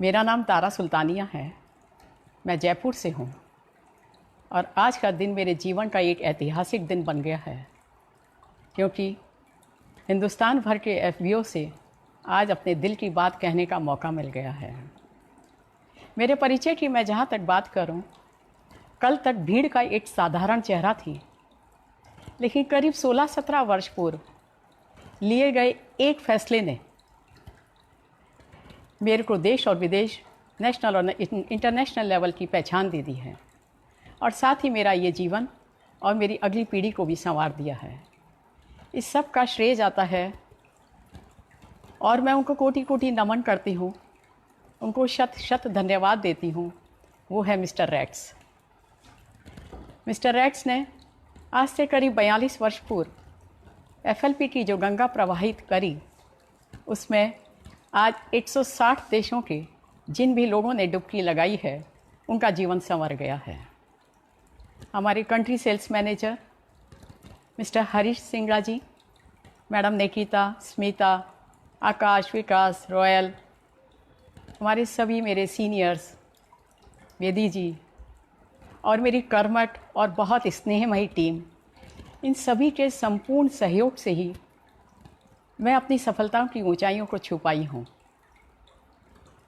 मेरा नाम तारा सुल्तानिया है। मैं जयपुर से हूँ और आज का दिन मेरे जीवन का एक ऐतिहासिक दिन बन गया है, क्योंकि हिंदुस्तान भर के एफबीओ से आज अपने दिल की बात कहने का मौका मिल गया है। मेरे परिचय की मैं जहाँ तक बात करूँ, कल तक भीड़ का एक साधारण चेहरा थी, लेकिन करीब 16-17 वर्ष पूर्व लिए गए एक फैसले ने मेरे को देश और विदेश, नेशनल और इंटरनेशनल लेवल की पहचान दे दी है और साथ ही मेरा ये जीवन और मेरी अगली पीढ़ी को भी संवार दिया है। इस सब का श्रेय जाता है और मैं उनको कोटि कोटि नमन करती हूँ, उनको शत शत धन्यवाद देती हूँ। वो है मिस्टर रैट्स। मिस्टर रैट्स ने आज से करीब 42 वर्ष पूर्व एफएलपी की जो गंगा प्रवाहित करी, उसमें आज 160 देशों के जिन भी लोगों ने डुबकी लगाई है, उनका जीवन संवर गया है। हमारे country sales manager mister Harish Singla ji, madam Nikita, Smita, Akash, Vikas, Royal, हमारे सभी मेरे सीनियर्स, वेदी जी और मेरी कर्मठ और बहुत स्नेहमयी टीम, इन सभी के संपूर्ण सहयोग से ही मैं अपनी सफलताओं की ऊंचाइयों को छू पाई हूँ।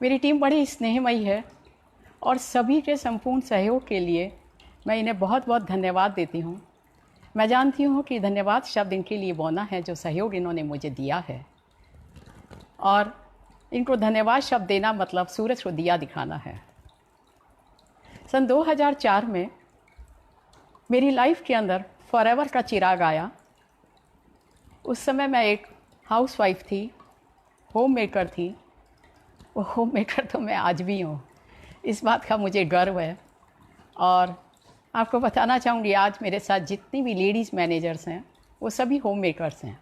मेरी टीम बड़ी स्नेहमयी है और सभी के संपूर्ण सहयोग के लिए मैं इन्हें बहुत बहुत धन्यवाद देती हूँ। मैं जानती हूँ कि धन्यवाद शब्द इनके लिए बोना है जो सहयोग इन्होंने मुझे दिया है, और इनको धन्यवाद शब्द देना मतलब सूरज को दिया दिखाना है। सन 2004 में मेरी लाइफ के अंदर फॉरएवर का चिराग आया। उस समय मैं एक हाउसवाइफ थी, होम मेकर थी। वो होम मेकर तो मैं आज भी हूँ, इस बात का मुझे गर्व है। और आपको बताना चाहूँगी, आज मेरे साथ जितनी भी लेडीज़ मैनेजर्स हैं वो सभी होम मेकर्स हैं।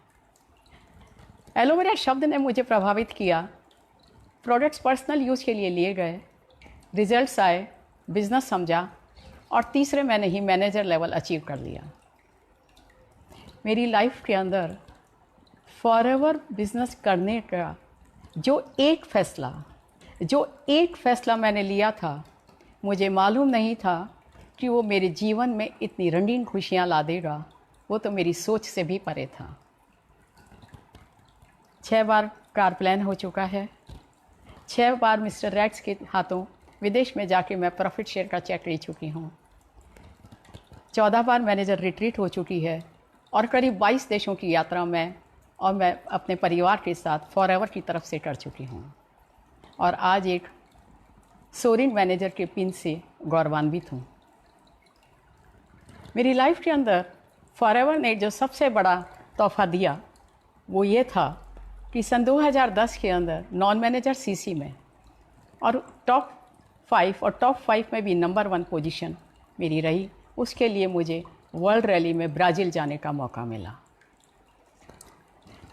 एलोवेरा शब्द ने मुझे प्रभावित किया। प्रोडक्ट्स पर्सनल यूज़ के लिए लिए गए, रिजल्ट्स आए, बिज़नेस समझा और तीसरे मैंने ही मैनेजर लेवल अचीव कर लिया। मेरी लाइफ के अंदर फॉरएवर बिज़नेस करने का जो एक फ़ैसला मैंने लिया था, मुझे मालूम नहीं था कि वो मेरे जीवन में इतनी रंगीन खुशियाँ ला देगा। वो तो मेरी सोच से भी परे था। 6 बार कार प्लान हो चुका है, 6 बार मिस्टर रैट्स के हाथों विदेश में जाके मैं प्रॉफिट शेयर का चेक ले चुकी हूँ, 14 बार मैनेजर रिट्रीट हो चुकी है और करीब 22 देशों की यात्रा मैं अपने परिवार के साथ फॉरएवर की तरफ से कर चुकी हूँ और आज एक सोरिंग मैनेजर के पिन से गौरवान्वित हूँ। मेरी लाइफ के अंदर फॉरएवर ने जो सबसे बड़ा तोहफा दिया वो ये था कि सन 2010 के अंदर नॉन मैनेजर सीसी में और टॉप 5 में भी नंबर 1 पोजीशन मेरी रही। उसके लिए मुझे वर्ल्ड रैली में ब्राज़ील जाने का मौका मिला।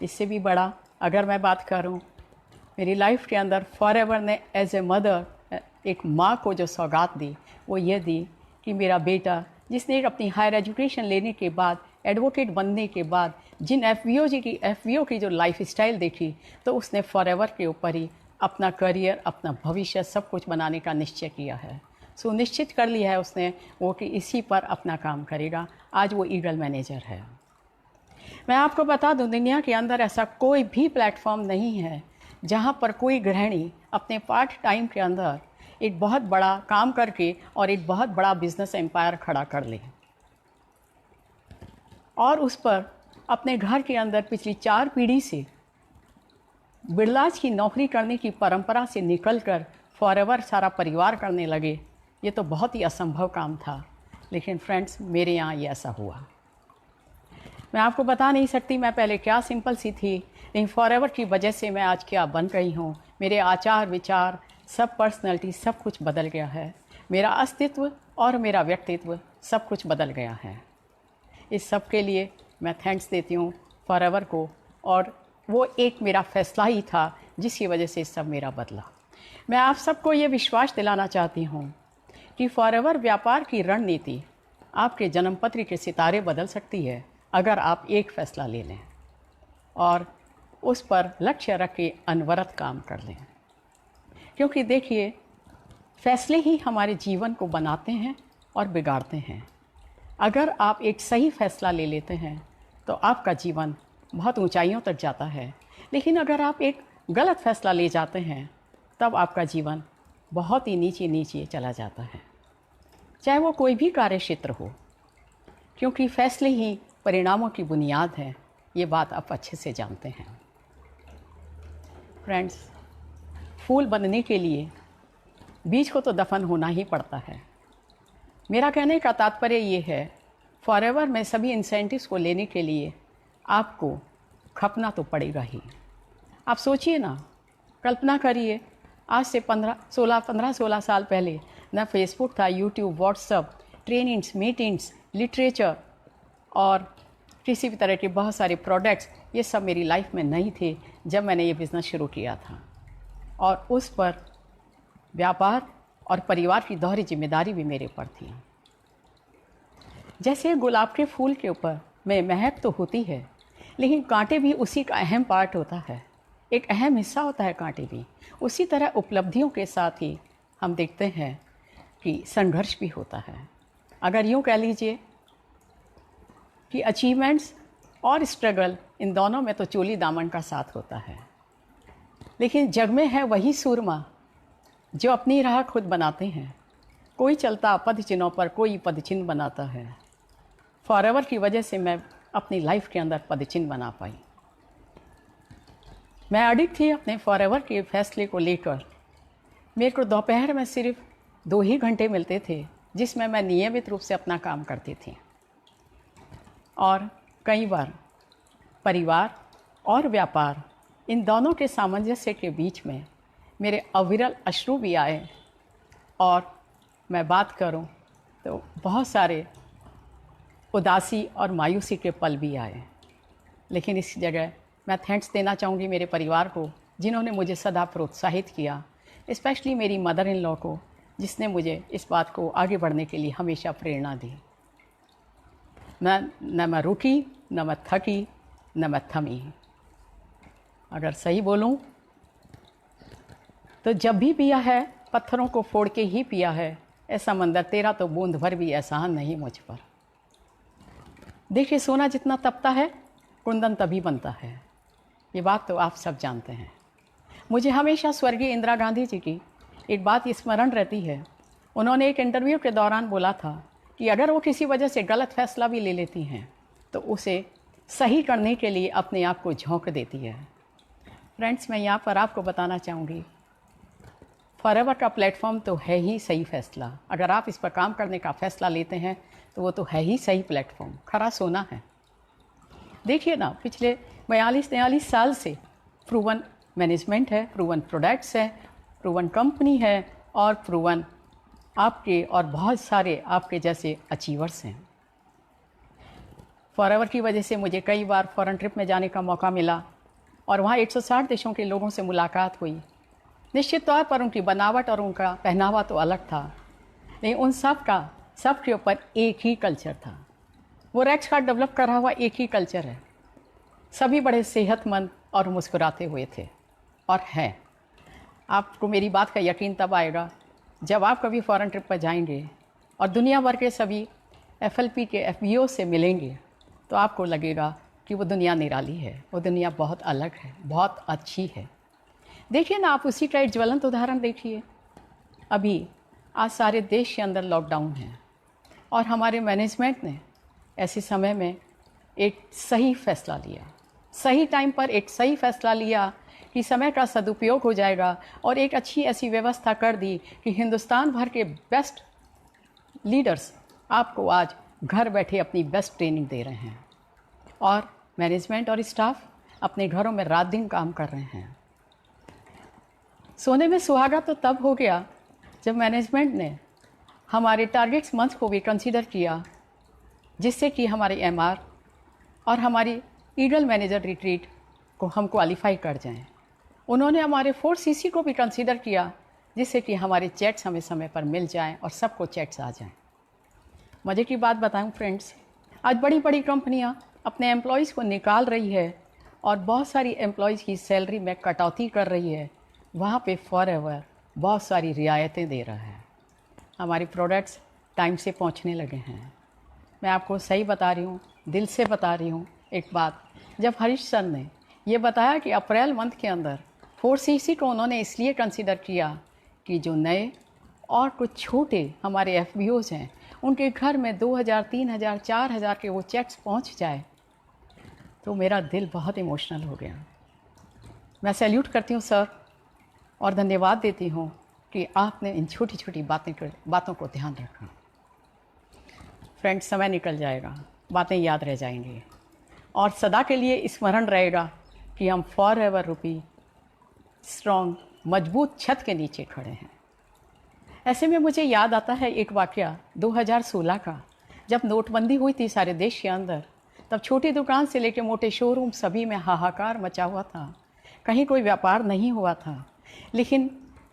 इससे भी बड़ा अगर मैं बात करूं, मेरी लाइफ के अंदर फॉरएवर ने एज ए मदर, एक माँ को जो सौगात दी वो ये दी कि मेरा बेटा, जिसने अपनी हायर एजुकेशन लेने के बाद, एडवोकेट बनने के बाद, जिन एफबीओ की जो लाइफ स्टाइल देखी, तो उसने फॉरएवर के ऊपर ही अपना करियर, अपना भविष्य सब कुछ बनाने का निश्चय किया है। सुनिश्चित कर लिया है उसने वो कि इसी पर अपना काम करेगा। आज वो ईगल मैनेजर है। मैं आपको बता दूं, दुनिया के अंदर ऐसा कोई भी प्लेटफॉर्म नहीं है जहां पर कोई गृहिणी अपने पार्ट टाइम के अंदर एक बहुत बड़ा काम करके और एक बहुत बड़ा बिजनेस एम्पायर खड़ा कर ले और उस पर अपने घर के अंदर पिछली 4 पीढ़ी से बिरलाज की नौकरी करने की परंपरा से निकलकर फॉरएवर सारा परिवार करने लगे। ये तो बहुत ही असंभव काम था, लेकिन फ्रेंड्स, मेरे यहाँ ये ऐसा हुआ। मैं आपको बता नहीं सकती मैं पहले क्या सिंपल सी थी, लेकिन फॉरएवर की वजह से मैं आज क्या बन रही हूँ। मेरे आचार विचार, सब पर्सनैलिटी, सब कुछ बदल गया है। मेरा अस्तित्व और मेरा व्यक्तित्व सब कुछ बदल गया है। इस सब के लिए मैं थैंक्स देती हूँ फॉरएवर को, और वो एक मेरा फ़ैसला ही था जिसकी वजह से सब मेरा बदला। मैं आप सबको ये विश्वास दिलाना चाहती हूँ कि फॉरएवर व्यापार की रणनीति आपके जन्मपत्र के सितारे बदल सकती है अगर आप एक फ़ैसला ले लें और उस पर लक्ष्य रख के अनवरत काम कर लें। क्योंकि देखिए, फैसले ही हमारे जीवन को बनाते हैं और बिगाड़ते हैं। अगर आप एक सही फैसला ले लेते हैं तो आपका जीवन बहुत ऊंचाइयों तक जाता है, लेकिन अगर आप एक गलत फैसला ले जाते हैं तब आपका जीवन बहुत ही नीचे नीचे चला जाता है, चाहे वो कोई भी कार्य क्षेत्र हो, क्योंकि फैसले ही परिणामों की बुनियाद है। ये बात आप अच्छे से जानते हैं। फ्रेंड्स, फूल बनने के लिए बीज को तो दफन होना ही पड़ता है। मेरा कहने का तात्पर्य ये है, फॉरएवर में सभी इंसेंटिव्स को लेने के लिए आपको खपना तो पड़ेगा ही। आप सोचिए ना, कल्पना करिए, आज से 15-16 साल पहले न फेसबुक था, YouTube, WhatsApp, trainings, meetings, literature और किसी भी तरह के बहुत सारे प्रोडक्ट्स, ये सब मेरी लाइफ में नहीं थे जब मैंने ये बिज़नेस शुरू किया था। और उस पर व्यापार और परिवार की दोहरी जिम्मेदारी भी मेरे पर थी। जैसे गुलाब के फूल के ऊपर में महक तो होती है, लेकिन कांटे भी उसी का अहम पार्ट होता है, एक अहम हिस्सा होता है कांटे भी। उसी तरह उपलब्धियों के साथ ही हम देखते हैं कि संघर्ष भी होता है। अगर यूँ कह लीजिए कि अचीवमेंट्स और स्ट्रगल, इन दोनों में तो चोली दामन का साथ होता है। लेकिन जग में है वही सूरमा जो अपनी राह खुद बनाते हैं। कोई चलता पद चिन्हों पर, कोई पद चिन्ह बनाता है। फॉरएवर की वजह से मैं अपनी लाइफ के अंदर पद चिन्ह बना पाई। मैं एडिक्ट थी अपने फॉरएवर के फैसले को लेकर। मेरे को दोपहर में सिर्फ 2 ही घंटे मिलते थे जिसमें मैं नियमित रूप से अपना काम करती थी। और कई बार परिवार और व्यापार, इन दोनों के सामंजस्य के बीच में मेरे अविरल अश्रु भी आए। और मैं बात करूं तो बहुत सारे उदासी और मायूसी के पल भी आए। लेकिन इस जगह मैं थैंक्स देना चाहूँगी मेरे परिवार को, जिन्होंने मुझे सदा प्रोत्साहित किया, स्पेशली मेरी मदर इन लॉ को, जिसने मुझे इस बात को आगे बढ़ने के लिए हमेशा प्रेरणा दी। न मैं रुकी, न मैं थकी, न मैं थमी। अगर सही बोलूं तो जब भी पिया है पत्थरों को फोड़ के ही पिया है, ऐ समंदर तेरा तो बूंद भर भी एहसान नहीं मुझ पर। देखिए, सोना जितना तपता है कुंदन तभी बनता है। ये बात तो आप सब जानते हैं। मुझे हमेशा स्वर्गीय इंदिरा गांधी जी की एक बात स्मरण रहती है। उन्होंने एक इंटरव्यू के दौरान बोला था कि अगर वो किसी वजह से गलत फैसला भी ले लेती हैं तो उसे सही करने के लिए अपने आप को झोंक देती है। फ्रेंड्स, मैं यहाँ पर आपको बताना चाहूँगी, फॉरएवर का प्लेटफॉर्म तो है ही सही फैसला। अगर आप इस पर काम करने का फ़ैसला लेते हैं तो वो तो है ही सही प्लेटफॉर्म, खरा सोना है। देखिए ना, पिछले 42-43 साल से प्रूवन मैनेजमेंट है, प्रूवन प्रोडक्ट्स है, प्रूवन कंपनी है और प्रूवन आपके और बहुत सारे आपके जैसे अचीवर्स हैं। फॉरएवर की वजह से मुझे कई बार फॉरेन ट्रिप में जाने का मौका मिला और वहाँ 160 देशों के लोगों से मुलाकात हुई। निश्चित तौर पर उनकी बनावट और उनका पहनावा तो अलग था, लेकिन उन सब के ऊपर एक ही कल्चर था। वो रैक्स का डेवलप करा हुआ एक ही कल्चर है। सभी बड़े सेहतमंद और मुस्कुराते हुए थे और हैं। आपको मेरी बात का यकीन तब आएगा जब आप कभी फॉरेन ट्रिप पर जाएंगे और दुनिया भर के सभी FLP के FBO से मिलेंगे तो आपको लगेगा कि वो दुनिया निराली है, वो दुनिया बहुत अलग है, बहुत अच्छी है। देखिए ना, आप उसी का एक ज्वलंत उदाहरण देखिए। अभी आज सारे देश के अंदर लॉकडाउन है और हमारे मैनेजमेंट ने ऐसे समय में एक सही फैसला लिया, सही टाइम पर एक सही फैसला लिया कि समय का सदुपयोग हो जाएगा और एक अच्छी ऐसी व्यवस्था कर दी कि हिंदुस्तान भर के बेस्ट लीडर्स आपको आज घर बैठे अपनी बेस्ट ट्रेनिंग दे रहे हैं और मैनेजमेंट और स्टाफ अपने घरों में रात दिन काम कर रहे हैं। सोने में सुहागा तो तब हो गया जब मैनेजमेंट ने हमारे टारगेट्स मंथ को भी कंसीडर किया, जिससे कि हमारे MR और हमारी ईगल मैनेजर रिट्रीट को हम क्वालिफाई कर जाएं। उन्होंने हमारे 4CC को भी कंसीडर किया, जिससे कि हमारे चेक्स हमें समय पर मिल जाएं और सबको चेक्स आ जाएं। मज़े की बात बताऊं फ्रेंड्स, आज बड़ी बड़ी कंपनियां अपने एम्प्लॉयज़ को निकाल रही है और बहुत सारी एम्प्लॉयज़ की सैलरी में कटौती कर रही है। वहाँ पे फॉरएवर बहुत सारी रियायतें दे रहा है। हमारी प्रोडक्ट्स टाइम से पहुंचने लगे हैं। मैं आपको सही बता रही हूँ, दिल से बता रही हूँ। एक बात, जब हरीश सर ने ये बताया कि अप्रैल मंथ के अंदर 4cc को उन्होंने इसलिए कंसीडर किया कि जो नए और कुछ छोटे हमारे FBOs हैं उनके घर में 2000, 3000, 4000 के वो चेक्स पहुंच जाए, तो मेरा दिल बहुत इमोशनल हो गया। मैं सैल्यूट करती हूँ सर और धन्यवाद देती हूँ कि आपने इन छोटी छोटी बातों को ध्यान रखा। फ्रेंड्स, समय निकल जाएगा, बातें याद रह जाएंगी और सदा के लिए स्मरण रहेगा कि हम फॉरएवर रूपी स्ट्रॉन्ग मजबूत छत के नीचे खड़े हैं। ऐसे में मुझे याद आता है एक वाक़या 2016 का, जब नोटबंदी हुई थी सारे देश के अंदर। तब छोटी दुकान से लेकर मोटे शोरूम सभी में हाहाकार मचा हुआ था, कहीं कोई व्यापार नहीं हुआ था। लेकिन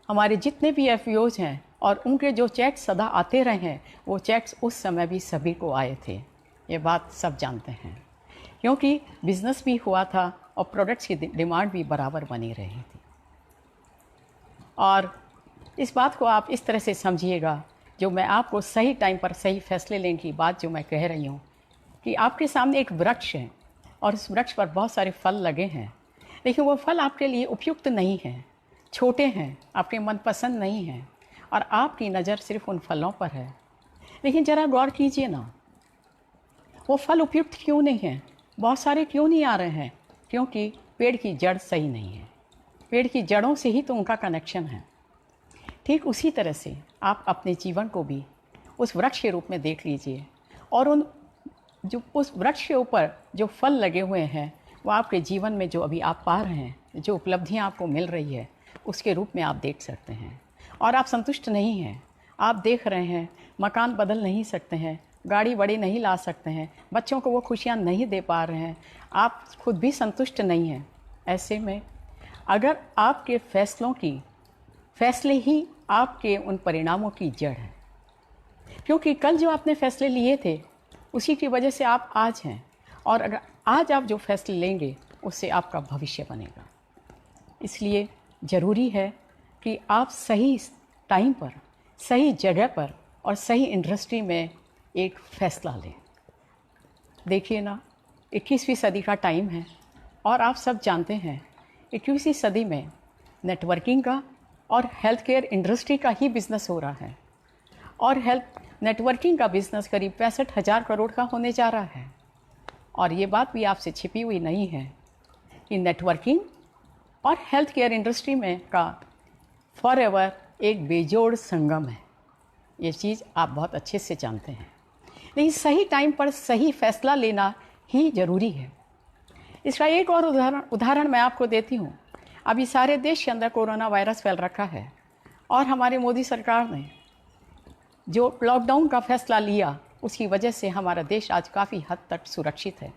हमारे जितने भी FBOs हैं और उनके जो चेक्स सदा आते रहे हैं, वो चेक्स उस समय भी सभी को आए थे। ये बात सब जानते हैं, क्योंकि बिज़नेस भी हुआ था और प्रोडक्ट्स की डिमांड भी बराबर बनी रही थी। और इस बात को आप इस तरह से समझिएगा, जो मैं आपको सही टाइम पर सही फैसले लेने की बात जो मैं कह रही हूँ, कि आपके सामने एक वृक्ष है और इस वृक्ष पर बहुत सारे फल लगे हैं, लेकिन वो फल आपके लिए उपयुक्त नहीं हैं, छोटे हैं, आपके मनपसंद नहीं हैं और आपकी नज़र सिर्फ उन फलों पर है। लेकिन ज़रा गौर कीजिए ना, वो फल उपयुक्त क्यों नहीं हैं, बहुत सारे क्यों नहीं आ रहे हैं? क्योंकि पेड़ की जड़ सही नहीं है। पेड़ की जड़ों से ही तो उनका कनेक्शन है। ठीक उसी तरह से आप अपने जीवन को भी उस वृक्ष के रूप में देख लीजिए और उस वृक्ष के ऊपर जो फल लगे हुए हैं, वो आपके जीवन में जो अभी आप पा रहे हैं, जो उपलब्धियां आपको मिल रही है, उसके रूप में आप देख सकते हैं। और आप संतुष्ट नहीं हैं। आप देख रहे हैं, मकान बदल नहीं सकते हैं, गाड़ी बड़ी नहीं ला सकते हैं, बच्चों को वो खुशियाँ नहीं दे पा रहे हैं, आप खुद भी संतुष्ट नहीं हैं। ऐसे में अगर आपके फैसले ही आपके उन परिणामों की जड़ है, क्योंकि कल जो आपने फैसले लिए थे उसी की वजह से आप आज हैं, और अगर आज आप जो फैसले लेंगे उससे आपका भविष्य बनेगा। इसलिए ज़रूरी है कि आप सही टाइम पर, सही जगह पर और सही इंडस्ट्री में एक फ़ैसला लें। देखिए ना, 21वीं सदी का टाइम है और आप सब जानते हैं 21वीं सदी में नेटवर्किंग का और हेल्थ केयर इंडस्ट्री का ही बिज़नेस हो रहा है। और नेटवर्किंग का बिज़नेस करीब 65,000 करोड़ का होने जा रहा है। और ये बात भी आपसे छिपी हुई नहीं है कि नेटवर्किंग और हेल्थ केयर इंडस्ट्री में का फॉरएवर एक बेजोड़ संगम है। ये चीज़ आप बहुत अच्छे से जानते हैं, लेकिन सही टाइम पर सही फैसला लेना ही ज़रूरी है। इसका एक और उदाहरण मैं आपको देती हूँ। अभी सारे देश के अंदर कोरोना वायरस फैल रखा है और हमारे मोदी सरकार ने जो लॉकडाउन का फैसला लिया, उसकी वजह से हमारा देश आज काफ़ी हद तक सुरक्षित है।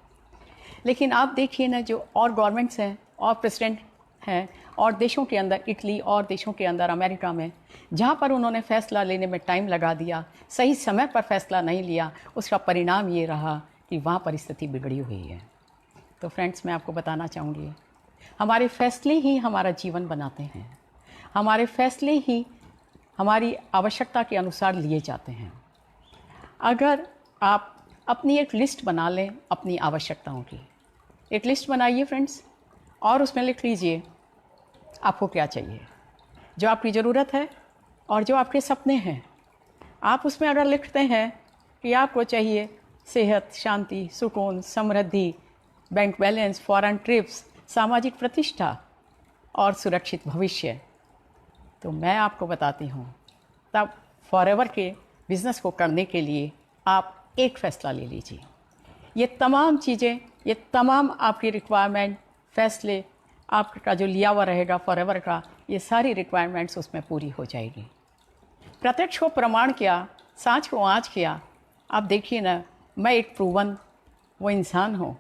लेकिन आप देखिए ना, जो और गवर्नमेंट्स हैं और प्रेसिडेंट हैं और देशों के अंदर, इटली और देशों के अंदर, अमेरिका में, जहाँ पर उन्होंने फ़ैसला लेने में टाइम लगा दिया, सही समय पर फैसला नहीं लिया, उसका परिणाम ये रहा कि वहाँ परिस्थिति बिगड़ी हुई है। तो फ्रेंड्स, मैं आपको बताना चाहूँगी, हमारे फैसले ही हमारा जीवन बनाते हैं। हमारे फैसले ही हमारी आवश्यकता के अनुसार लिए जाते हैं। अगर आप अपनी एक लिस्ट बना लें अपनी आवश्यकताओं की, एक लिस्ट बनाइए फ्रेंड्स, और उसमें लिख लीजिए आपको क्या चाहिए, जो आपकी ज़रूरत है और जो आपके सपने हैं। आप उसमें अगर लिखते हैं कि आपको चाहिए सेहत, शांति, सुकून, समृद्धि, बैंक बैलेंस, फॉरेन ट्रिप्स, सामाजिक प्रतिष्ठा और सुरक्षित भविष्य, तो मैं आपको बताती हूँ, तब फॉरएवर के बिज़नेस को करने के लिए आप एक फ़ैसला ले लीजिए। ये तमाम चीज़ें, ये तमाम आपकी रिक्वायरमेंट, फ़ैसले आपका जो लिया हुआ रहेगा फॉरएवर का, ये सारी रिक्वायरमेंट्स उसमें पूरी हो जाएगी। प्रत्यक्ष को प्रमाण किया, साँच को आँच किया। आप देखिए ना, मैं एक प्रूवन वो इंसान हूँ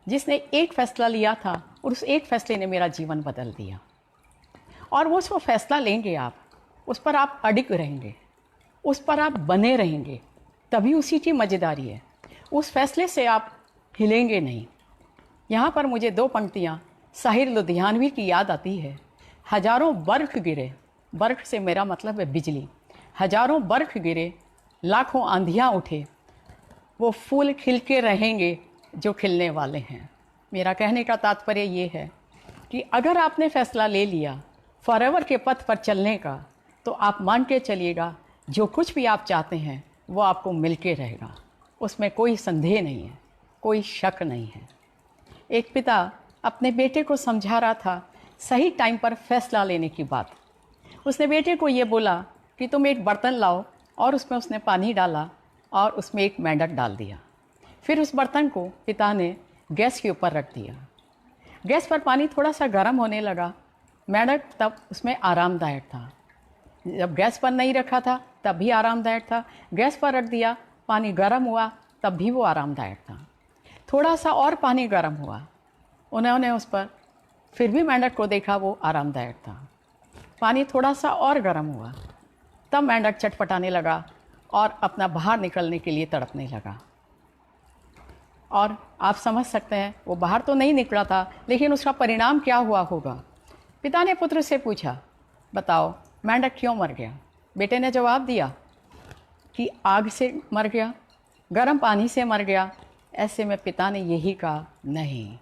जिसने एक फ़ैसला लिया था और उस एक फ़ैसले ने मेरा जीवन बदल दिया। और वो उसको फ़ैसला लेंगे आप, उस पर आप अडिग रहेंगे, उस पर आप बने रहेंगे, तभी उसी की मज़ेदारी है। उस फ़ैसले से आप हिलेंगे नहीं। यहाँ पर मुझे 2 पंक्तियाँ साहिर लुधियानवी की याद आती है। हज़ारों बर्फ़ गिरे, बर्फ़ से मेरा मतलब है बिजली। हजारों बर्फ़ गिरे, लाखों आंधियाँ उठे, वो फूल खिल के रहेंगे जो खिलने वाले हैं। मेरा कहने का तात्पर्य ये है कि अगर आपने फ़ैसला ले लिया फॉरएवर के पथ पर चलने का, तो आप मान के चलिएगा जो कुछ भी आप चाहते हैं वो आपको मिल के रहेगा। उसमें कोई संदेह नहीं है, कोई शक नहीं है। एक पिता अपने बेटे को समझा रहा था सही टाइम पर फैसला लेने की बात। उसने बेटे को ये बोला कि तुम एक बर्तन लाओ, और उसमें उसने पानी डाला और उसमें एक मेंढक डाल दिया। फिर उस बर्तन को पिता ने गैस के ऊपर रख दिया। गैस पर पानी थोड़ा सा गर्म होने लगा। मेंढक तब उसमें आरामदायक था। जब गैस पर नहीं रखा था तब भी आरामदायक था, गैस पर रख दिया, पानी गर्म हुआ, तब भी वो आरामदायक था। थोड़ा सा और पानी गर्म हुआ, उन्होंने उस पर फिर भी मेंढक को देखा, वो आरामदायक था। पानी थोड़ा सा और गर्म हुआ, तब मेंढक चटपटाने लगा और अपना बाहर निकलने के लिए तड़पने लगा। और आप समझ सकते हैं वो बाहर तो नहीं निकला था, लेकिन उसका परिणाम क्या हुआ होगा। पिता ने पुत्र से पूछा, बताओ मेंढक क्यों मर गया? बेटे ने जवाब दिया कि आग से मर गया, गर्म पानी से मर गया। ऐसे में पिता ने यही कहा, नहीं,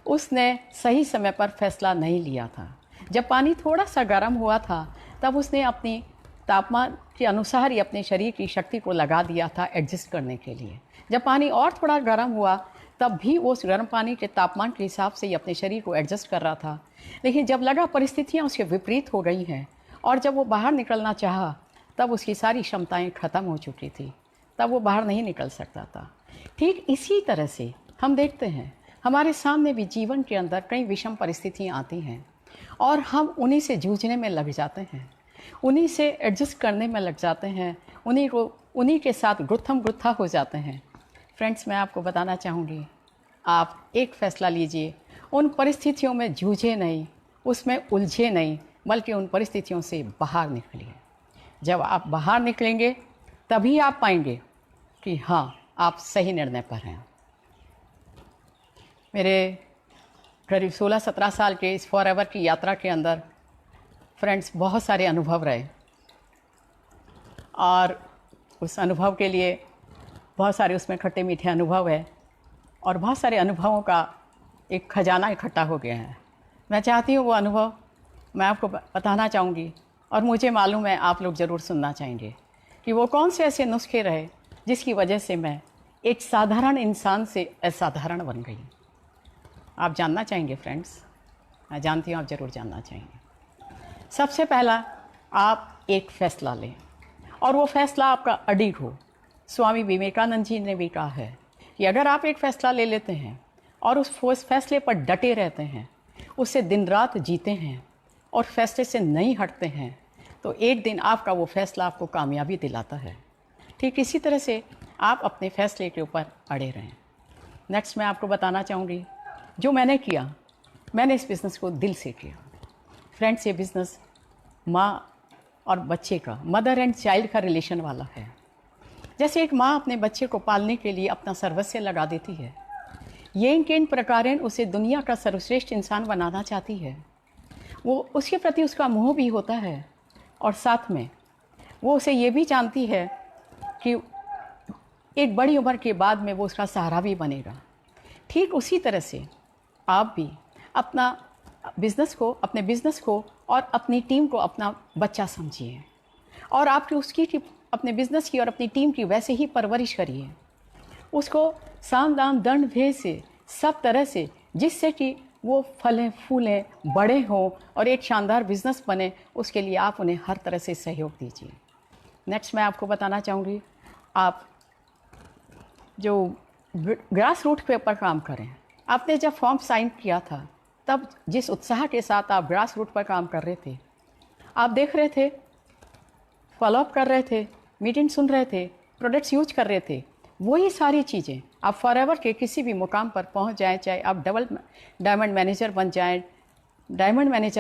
उसने सही समय पर फैसला नहीं लिया था। जब पानी थोड़ा सा गर्म हुआ था तब उसने अपनी तापमान के अनुसार ही अपने शरीर की शक्ति को लगा दिया था एडजस्ट करने के लिए। जब पानी और थोड़ा गर्म हुआ तब भी वो उस गर्म पानी के तापमान के हिसाब से ही अपने शरीर को एडजस्ट कर रहा था। लेकिन जब लगा परिस्थितियाँ उसके विपरीत हो गई हैं और जब वो बाहर निकलना चाहा तब उसकी सारी क्षमताएं ख़त्म हो चुकी थी, तब वो बाहर नहीं निकल सकता था। ठीक इसी तरह से हम देखते हैं हमारे सामने भी जीवन के अंदर कई विषम परिस्थितियाँ आती हैं और हम उन्हीं से जूझने में लग जाते हैं, उन्हीं से एडजस्ट करने में लग जाते हैं, उन्हीं के साथ गुत्था हो जाते हैं। फ्रेंड्स, मैं आपको बताना चाहूँगी, आप एक फ़ैसला लीजिए, उन परिस्थितियों में जूझे नहीं, उसमें उलझे नहीं, बल्कि उन परिस्थितियों से बाहर निकलिए। जब आप बाहर निकलेंगे तभी आप पाएंगे कि हाँ, आप सही निर्णय पर हैं। मेरे करीब 16-17 साल के इस फॉरएवर की यात्रा के अंदर फ्रेंड्स बहुत सारे अनुभव रहे और उस अनुभव के लिए बहुत सारे उसमें खट्टे मीठे अनुभव है और बहुत सारे अनुभवों का एक खजाना इकट्ठा हो गया है। मैं चाहती हूँ वो अनुभव मैं आपको बताना चाहूँगी और मुझे मालूम है आप लोग ज़रूर सुनना चाहेंगे कि वो कौन से ऐसे नुस्खे रहे जिसकी वजह से मैं एक साधारण इंसान से असाधारण बन गई। आप जानना चाहेंगे फ्रेंड्स? मैं जानती हूँ आप ज़रूर जानना चाहेंगे। सबसे पहला, आप एक फ़ैसला लें और वो फ़ैसला आपका अडिग हो। स्वामी विवेकानंद जी ने भी कहा है कि अगर आप एक फ़ैसला ले लेते हैं और उस फैसले पर डटे रहते हैं, उससे दिन रात जीते हैं और फैसले से नहीं हटते हैं, तो एक दिन आपका वो फ़ैसला आपको कामयाबी दिलाता है। ठीक इसी तरह से आप अपने फ़ैसले के ऊपर अड़े रहें। नेक्स्ट मैं आपको बताना चाहूँगी, जो मैंने किया, मैंने इस बिज़नेस को दिल से किया। फ्रेंड्स, ये बिज़नेस माँ और बच्चे का, मदर एंड चाइल्ड का रिलेशन वाला है। जैसे एक माँ अपने बच्चे को पालने के लिए अपना सर्वस्व लगा देती है, ये किन प्रकारेण उसे दुनिया का सर्वश्रेष्ठ इंसान बनाना चाहती है। वो उसके प्रति उसका मोह भी होता है और साथ में वो उसे ये भी जानती है कि एक बड़ी उम्र के बाद में वो उसका सहारा भी बनेगा। ठीक उसी तरह से आप भी अपने बिज़नेस को और अपनी टीम को अपना बच्चा समझिए और आपकी अपने बिज़नेस की और अपनी टीम की वैसे ही परवरिश करिए। उसको साम दाम दंड भेद से सब तरह से, जिससे कि वो फलें फूलें, बड़े हों और एक शानदार बिज़नेस बने, उसके लिए आप उन्हें हर तरह से सहयोग दीजिए। नेक्स्ट मैं आपको बताना चाहूँगी, आप जो ग्रास रूट पे पर काम करें। आपने जब फॉर्म साइन किया था तब जिस उत्साह के साथ आप ग्रास रूट पर काम कर रहे थे, आप देख रहे थे, फॉलोअप कर रहे थे, मीटिंग सुन रहे थे, प्रोडक्ट्स यूज कर रहे थे, वही सारी चीज़ें आप फॉरएवर के किसी भी मुकाम पर पहुंच जाएं, चाहे आप डायमंड मैनेजर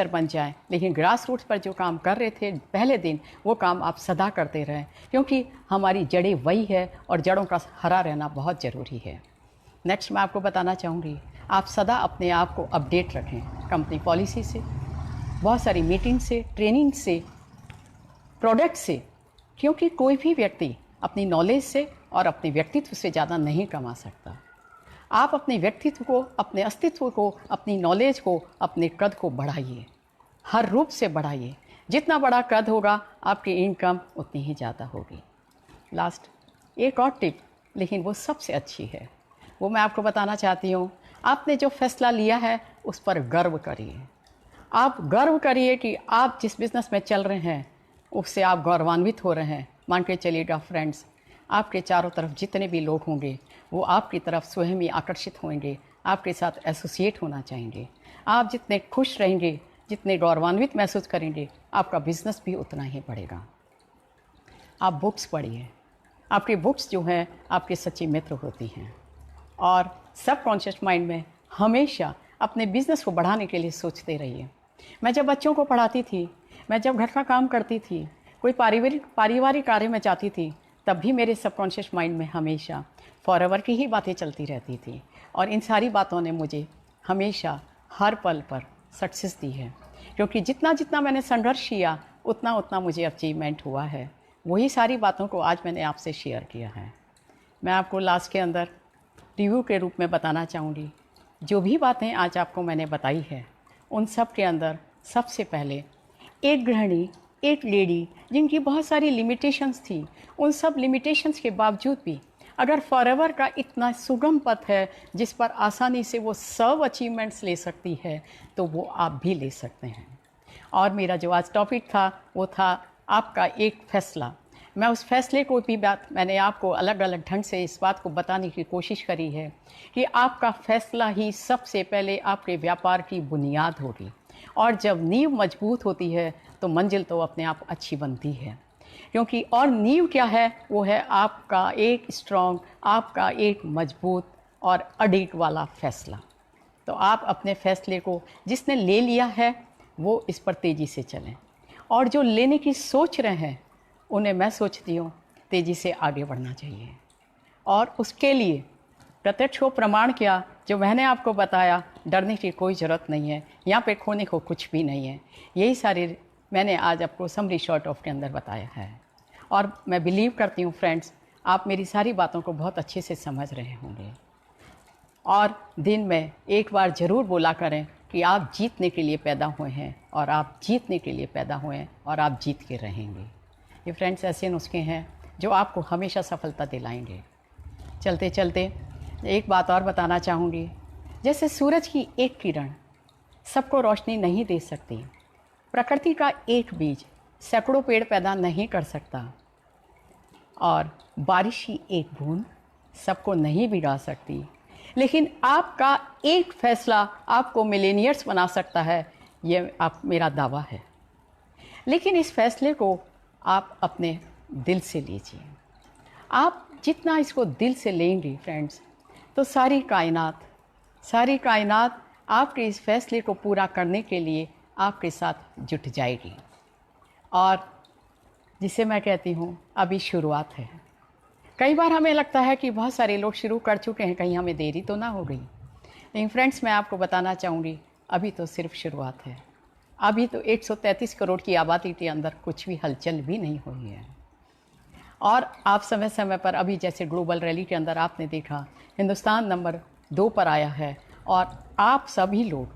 बन जाएं, लेकिन ग्रास रूट्स पर जो काम कर रहे थे पहले दिन, वो काम आप सदा करते रहें, क्योंकि हमारी जड़ें वही है और जड़ों का हरा रहना बहुत ज़रूरी है। नेक्स्ट मैं आपको बताना चाहूँगी, आप सदा अपने आप को अपडेट रखें, कंपनी पॉलिसी से, बहुत सारी मीटिंग से, ट्रेनिंग से प्रोडक्ट से, क्योंकि कोई भी व्यक्ति अपनी नॉलेज से और अपने व्यक्तित्व से ज़्यादा नहीं कमा सकता। आप अपने व्यक्तित्व को, अपने अस्तित्व को, अपनी नॉलेज को, अपने कद को बढ़ाइए, हर रूप से बढ़ाइए। जितना बड़ा कद होगा आपकी इनकम उतनी ही ज़्यादा होगी। लास्ट एक और टिप, लेकिन वो सबसे अच्छी है, वो मैं आपको बताना चाहती हूँ। आपने जो फैसला लिया है उस पर गर्व करिए। आप गर्व करिए कि आप जिस बिज़नेस में चल रहे हैं उससे आप गौरवान्वित हो रहे हैं। मान के चलिएगा फ्रेंड्स, आपके चारों तरफ जितने भी लोग होंगे वो आपकी तरफ स्वयं ही आकर्षित होंगे, आपके साथ एसोसिएट होना चाहेंगे। आप जितने खुश रहेंगे, जितने गौरवान्वित महसूस करेंगे, आपका बिज़नेस भी उतना ही बढ़ेगा। आप बुक्स पढ़िए। आपकी बुक्स जो हैं आपके सच्चे मित्र होती हैं और सबकॉन्शियस माइंड में हमेशा अपने बिज़नेस को बढ़ाने के लिए सोचते रहिए। मैं जब बच्चों को पढ़ाती थी, मैं जब घर का काम करती थी, कोई पारिवारिक कार्य में जाती थी, तब भी मेरे सबकॉन्शियस माइंड में हमेशा फॉरएवर की ही बातें चलती रहती थी और इन सारी बातों ने मुझे हमेशा हर पल पर सक्सेस दी है, क्योंकि जितना जितना मैंने संघर्ष किया उतना उतना मुझे अचीवमेंट हुआ है। वही सारी बातों को आज मैंने आपसे शेयर किया है। मैं आपको लास्ट के अंदर रिव्यू के रूप में बताना चाहूँगी, जो भी बातें आज आपको मैंने बताई है उन सब के अंदर सबसे पहले एक गृहिणी, एक लेडी जिनकी बहुत सारी लिमिटेशंस थी, उन सब लिमिटेशंस के बावजूद भी अगर फॉरएवर का इतना सुगम पथ है जिस पर आसानी से वो सब अचीवमेंट्स ले सकती है, तो वो आप भी ले सकते हैं। और मेरा जो आज टॉपिक था वो था आपका एक फैसला। मैं उस फैसले को भी मैंने आपको अलग अलग ढंग से इस बात को बताने की कोशिश करी है कि आपका फैसला ही सबसे पहले आपके व्यापार की बुनियाद होगी, और जब नींव मजबूत होती है तो मंजिल तो अपने आप अच्छी बनती है। क्योंकि और नींव क्या है, वो है आपका एक स्ट्रॉन्ग, आपका एक मजबूत और अडिग वाला फैसला। तो आप अपने फैसले को जिसने ले लिया है वो इस पर तेज़ी से चलें, और जो लेने की सोच रहे हैं उन्हें मैं सोचती हूँ तेज़ी से आगे बढ़ना चाहिए। और उसके लिए प्रत्यक्ष हो प्रमाण किया, जो मैंने आपको बताया, डरने की कोई ज़रूरत नहीं है, यहाँ पे खोने को कुछ भी नहीं है। यही सारे मैंने आज आपको समरी शॉर्ट ऑफ के अंदर बताया है, और मैं बिलीव करती हूँ फ्रेंड्स आप मेरी सारी बातों को बहुत अच्छे से समझ रहे होंगे। और दिन में एक बार ज़रूर बोला करें कि आप जीतने के लिए पैदा हुए हैं, और आप जीतने के लिए पैदा हुए हैं, और आप जीत के रहेंगे। ये फ्रेंड्स ऐसे नुस्खे हैं जो आपको हमेशा सफलता दिलाएंगे। चलते चलते एक बात और बताना चाहूँगी, जैसे सूरज की एक किरण सबको रोशनी नहीं दे सकती, प्रकृति का एक बीज सैकड़ों पेड़ पैदा नहीं कर सकता, और बारिश की एक बूंद सबको नहीं भिगा सकती, लेकिन आपका एक फैसला आपको मिलेनियर्स बना सकता है, ये आप मेरा दावा है। लेकिन इस फैसले को आप अपने दिल से लीजिए। आप जितना इसको दिल से लेंगे फ्रेंड्स, तो सारी कायनात आपके इस फैसले को पूरा करने के लिए आपके साथ जुट जाएगी। और जिसे मैं कहती हूँ अभी शुरुआत है। कई बार हमें लगता है कि बहुत सारे लोग शुरू कर चुके हैं, कहीं हमें देरी तो ना हो गई। लेकिन फ्रेंड्स मैं आपको बताना चाहूँगी अभी तो सिर्फ शुरुआत है। अभी तो 133 करोड़ की आबादी के अंदर कुछ भी हलचल भी नहीं हुई है। और आप समय समय पर अभी जैसे ग्लोबल रैली के अंदर आपने देखा हिंदुस्तान नंबर 2 पर आया है, और आप सभी लोग,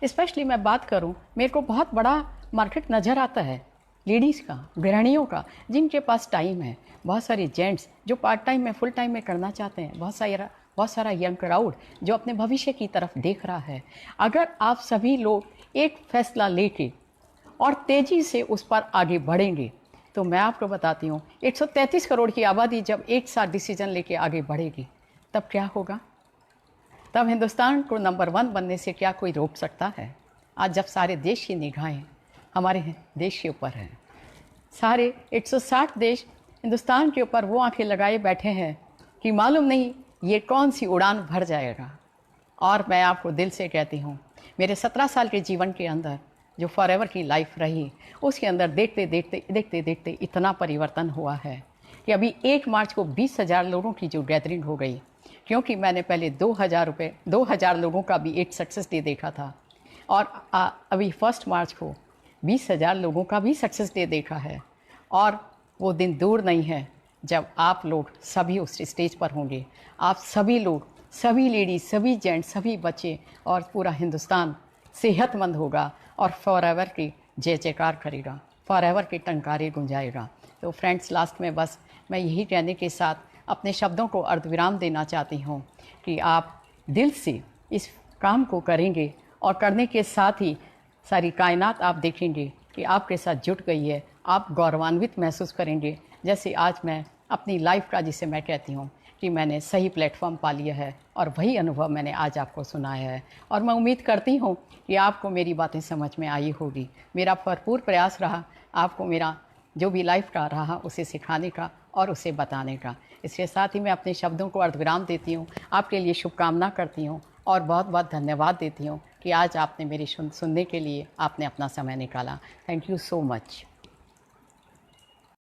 स्पेशली मैं बात करूं, मेरे को बहुत बड़ा मार्केट नज़र आता है लेडीज़ का, गृहिणियों का, जिनके पास टाइम है, बहुत सारे जेंट्स जो पार्ट टाइम में फुल टाइम में करना चाहते हैं, बहुत सारा यंग क्राउड जो अपने भविष्य की तरफ देख रहा है। अगर आप सभी लोग एक फैसला लेके और तेज़ी से उस पर आगे बढ़ेंगे, तो मैं आपको बताती हूँ 133 करोड़ की आबादी जब एक साथ डिसीजन लेके आगे बढ़ेगी, तब क्या होगा? तब हिंदुस्तान को नंबर 1 बनने से क्या कोई रोक सकता है? आज जब सारे देश की निगाहें हमारे देश के ऊपर हैं, सारे 160 देश हिंदुस्तान के ऊपर वो आंखें लगाए बैठे हैं कि मालूम नहीं ये कौन सी उड़ान भर जाएगा। और मैं आपको दिल से कहती हूँ, मेरे 17 साल के जीवन के अंदर जो फॉरएवर की लाइफ रही, उसके अंदर देखते देखते इतना परिवर्तन हुआ है कि अभी 1 मार्च को 20,000 लोगों की जो गैदरिंग हो गई, क्योंकि मैंने पहले 2,000 लोगों का भी एक सक्सेस डे देखा था, और अभी 1 मार्च को 20,000 लोगों का भी सक्सेस डे देखा है। और वो दिन दूर नहीं है जब आप लोग सभी उस स्टेज पर होंगे। आप सभी लोग, सभी लेडीज, सभी जेंट्स, सभी बच्चे और पूरा हिंदुस्तान सेहतमंद होगा और फॉरएवर की जय जयकार करेगा, फॉरएवर के टंकारे गुंजाएगा। तो फ्रेंड्स, लास्ट में बस मैं यही कहने के साथ अपने शब्दों को अर्धविराम देना चाहती हूँ कि आप दिल से इस काम को करेंगे और करने के साथ ही सारी कायनात आप देखेंगे कि आपके साथ जुट गई है। आप गौरवान्वित महसूस करेंगे, जैसे आज मैं अपनी लाइफ का, जिसे मैं कहती हूँ कि मैंने सही प्लेटफॉर्म पा लिया है और वही अनुभव मैंने आज आपको सुनाया है। और मैं उम्मीद करती हूँ कि आपको मेरी बातें समझ में आई होगी। मेरा भरपूर प्रयास रहा आपको मेरा जो भी लाइफ का रहा उसे सिखाने का और उसे बताने का। इसके साथ ही मैं अपने शब्दों को अर्धविराम देती हूँ, आपके लिए शुभकामना करती हूँ और बहुत बहुत धन्यवाद देती हूँ कि आज आपने मेरी सुनने के लिए आपने अपना समय निकाला। Thank you so much.